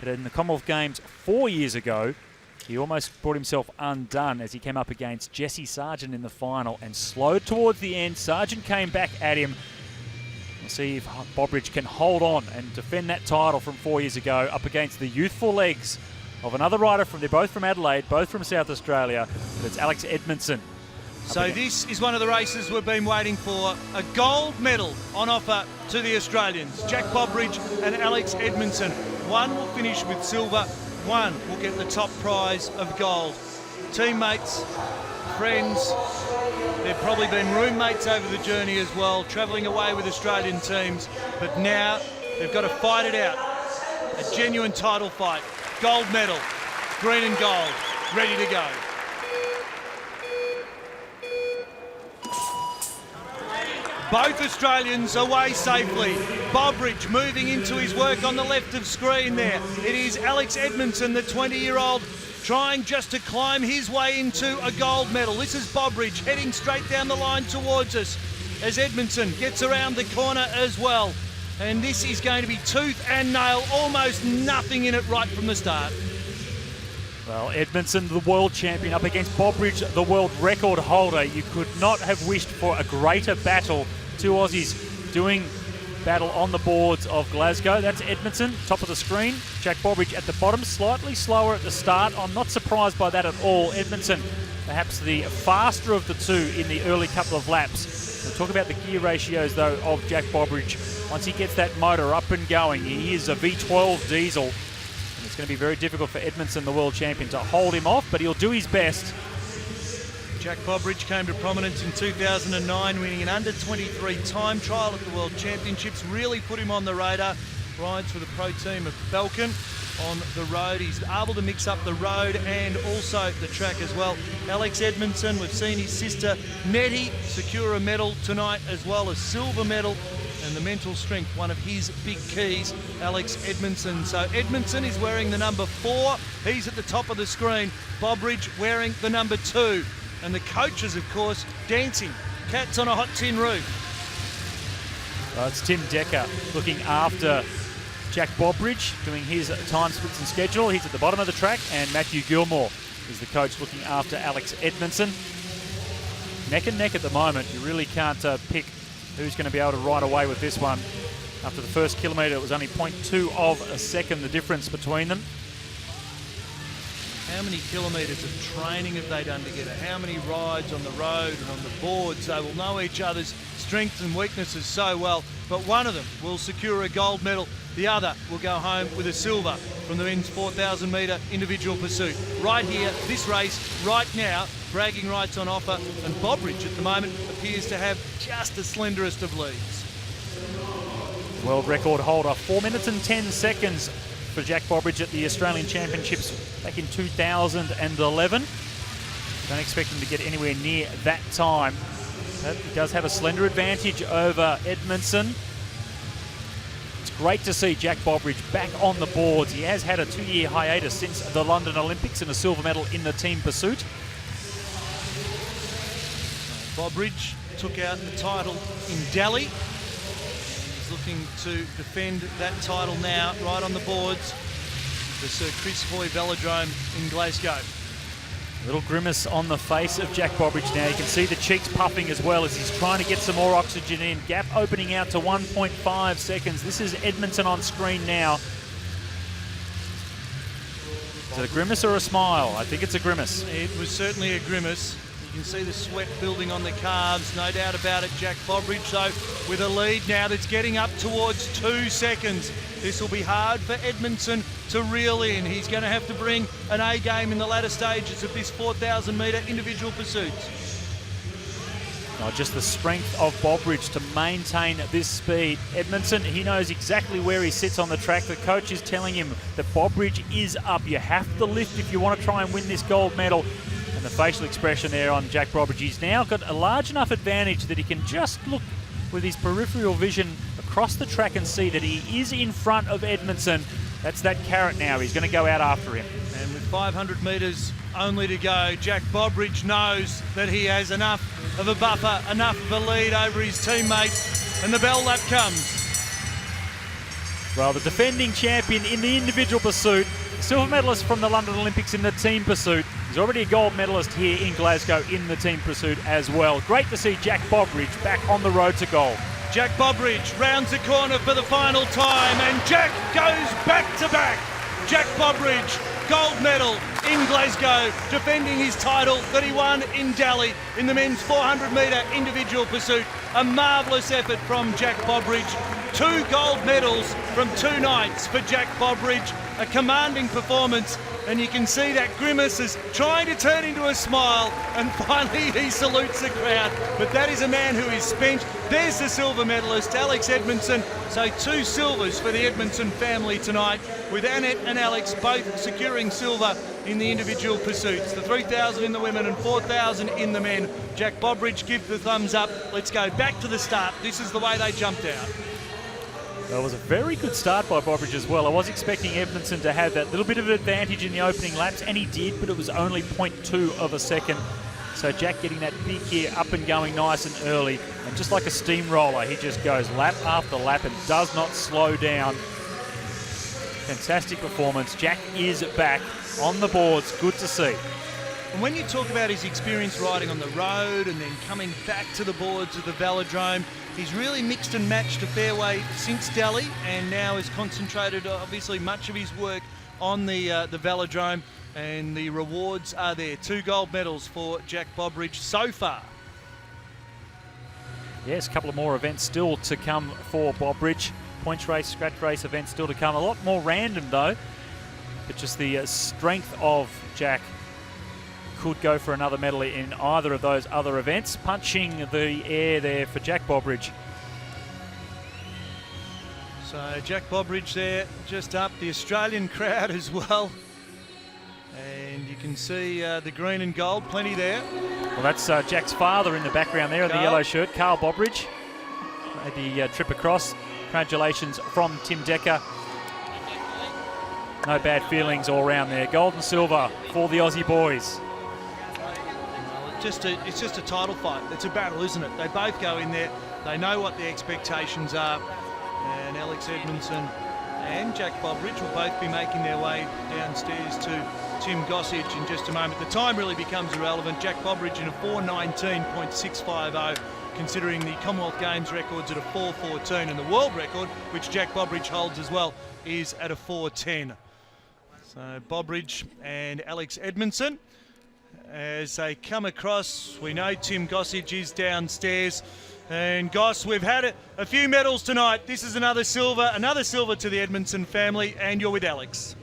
But in the Commonwealth Games 4 years ago, he almost brought himself undone as he came up against Jesse Sargent in the final and slowed towards the end. Sargent came back at him. We'll see if Bobridge can hold on and defend that title from 4 years ago up against the youthful legs of another rider they're both from Adelaide, both from South Australia, but it's Alex Edmondson. So this is one of the races we've been waiting for. A gold medal on offer to the Australians. Jack Bobridge and Alex Edmondson. One will finish with silver, one will get the top prize of gold. Teammates, friends, they've probably been roommates over the journey as well, travelling away with Australian teams, but now they've got to fight it out. A genuine title fight. Gold medal, green and gold, ready to go. Both Australians away safely. Bobridge moving into his work on the left of screen there. It is Alex Edmondson, the 20-year-old, trying just to climb his way into a gold medal. This is Bobridge heading straight down the line towards us as Edmondson gets around the corner as well. And this is going to be tooth and nail, almost nothing in it right from the start. Well, Edmondson, the world champion, up against Bobridge, the world record holder. You could not have wished for a greater battle. Two Aussies doing battle on the boards of Glasgow. That's Edmondson, top of the screen. Jack Bobridge at the bottom, slightly slower at the start. I'm not surprised by that at all. Edmondson, perhaps the faster of the two in the early couple of laps. We'll talk about the gear ratios, though, of Jack Bobridge. Once he gets that motor up and going, he is a V12 diesel. And it's going to be very difficult for Edmondson, the world champion, to hold him off, but he'll do his best. Jack Bobridge came to prominence in 2009, winning an under-23 time trial at the World Championships. Really put him on the radar. Rides for the pro team of Belkin on the road. He's able to mix up the road and also the track as well. Alex Edmondson, we've seen his sister Nettie secure a medal tonight as well, a silver medal. And the mental strength, one of his big keys, Alex Edmondson. So Edmondson is wearing the number 4. He's at the top of the screen. Bobridge wearing the number 2. And the coaches, of course, dancing. Cats on a hot tin roof. Well, it's Tim Decker looking after Jack Bobridge, doing his time splits and schedule. He's at the bottom of the track. And Matthew Gilmore is the coach looking after Alex Edmondson. Neck and neck at the moment. You really can't pick who's going to be able to ride away with this one. After the first kilometre, it was only 0.2 of a second, the difference between them. How many kilometres of training have they done together? How many rides on the road and on the boards? They will know each other's strengths and weaknesses so well. But one of them will secure a gold medal. The other will go home with a silver from the men's 4,000 metre individual pursuit. Right here, this race, right now, bragging rights on offer. And Bobridge at the moment appears to have just the slenderest of leads. World record holder, 4 minutes and 10 seconds for Jack Bobridge at the Australian Championships back in 2011. Don't expect him to get anywhere near that time. But he does have a slender advantage over Edmondson. It's great to see Jack Bobridge back on the boards. He has had a 2-year hiatus since the London Olympics and a silver medal in the team pursuit. Bobridge took out the title in Delhi. He's looking to defend that title now, right on the boards. The Sir Chris Hoy Velodrome in Glasgow. Little grimace on the face of Jack Bobridge now. You can see the cheeks puffing as well as he's trying to get some more oxygen in. Gap opening out to 1.5 seconds. This is Edmondson on screen now. Is it a grimace or a smile? I think it's a grimace. It was certainly a grimace. You can see the sweat building on the calves, no doubt about it. Jack Bobridge, though, with a lead now that's getting up towards 2 seconds. This will be hard for Edmondson to reel in. He's going to have to bring an A game in the latter stages of this 4,000 metre individual pursuits. Oh, just the strength of Bobridge to maintain this speed. Edmondson, he knows exactly where he sits on the track. The coach is telling him that Bobridge is up. You have to lift if you want to try and win this gold medal. And the facial expression there on Jack Bobridge. He's now got a large enough advantage that he can just look with his peripheral vision across the track and see that he is in front of Edmondson. That's that carrot now. He's going to go out after him. And with 500 metres only to go, Jack Bobridge knows that he has enough of a buffer, enough of a lead over his teammate. And the bell lap comes. Well, the defending champion in the individual pursuit, silver medalist from the London Olympics in the team pursuit. He's already a gold medalist here in Glasgow in the team pursuit as well. Great to see Jack Bobridge back on the road to gold. Jack Bobridge rounds the corner for the final time, and Jack goes back to back. Jack Bobridge, gold medal in Glasgow, defending his title that he won in Delhi in the men's 400-metre individual pursuit. A marvellous effort from Jack Bobridge. 2 gold medals from 2 nights for Jack Bobridge. A commanding performance, and you can see that grimace is trying to turn into a smile, and finally he salutes the crowd. But that is a man who is spent. There's the silver medalist, Alex Edmondson. So 2 silvers for the Edmondson family tonight, with Annette and Alex both securing silver in the individual pursuits. The 3,000 in the women and 4,000 in the men. Jack Bobridge give the thumbs up. Let's go back to the start. This is the way they jumped out. That was a very good start by Bobridge as well. I was expecting Edmondson to have that little bit of an advantage in the opening laps, and he did, but it was only 0.2 of a second. So Jack getting that big gear up and going nice and early, and just like a steamroller, he just goes lap after lap and does not slow down. Fantastic performance. Jack is back on the boards. Good to see. And when you talk about his experience riding on the road and then coming back to the boards of the velodrome, he's really mixed and matched a fairway since Delhi, and now has concentrated obviously much of his work on the velodrome, and the rewards are there. 2 gold medals for Jack Bobridge so far. Yes, a couple of more events still to come for Bobridge. Points race, scratch race events still to come. A lot more random though, but just the strength of Jack could go for another medal in either of those other events. Punching the air there for Jack Bobridge. So Jack Bobridge there, just up. The Australian crowd as well. And you can see the green and gold, plenty there. Well, that's Jack's father in the background there in the yellow shirt, Carl Bobridge. Made the trip across. Congratulations from Tim Decker. No bad feelings all round there. Gold and silver for the Aussie boys. It's just a title fight. It's a battle, isn't it? They both go in there. They know what the expectations are. And Alex Edmondson and Jack Bobridge will both be making their way downstairs to Tim Gossage in just a moment. The time really becomes irrelevant. Jack Bobridge in a 4:19.650, considering the Commonwealth Games records at a 4:14, and the world record, which Jack Bobridge holds as well, is at a 4:10. So Bobridge and Alex Edmondson, as they come across, we know Tim Gossage is downstairs. And Goss, we've had a few medals tonight. This is another silver to the Edmondson family, and you're with Alex.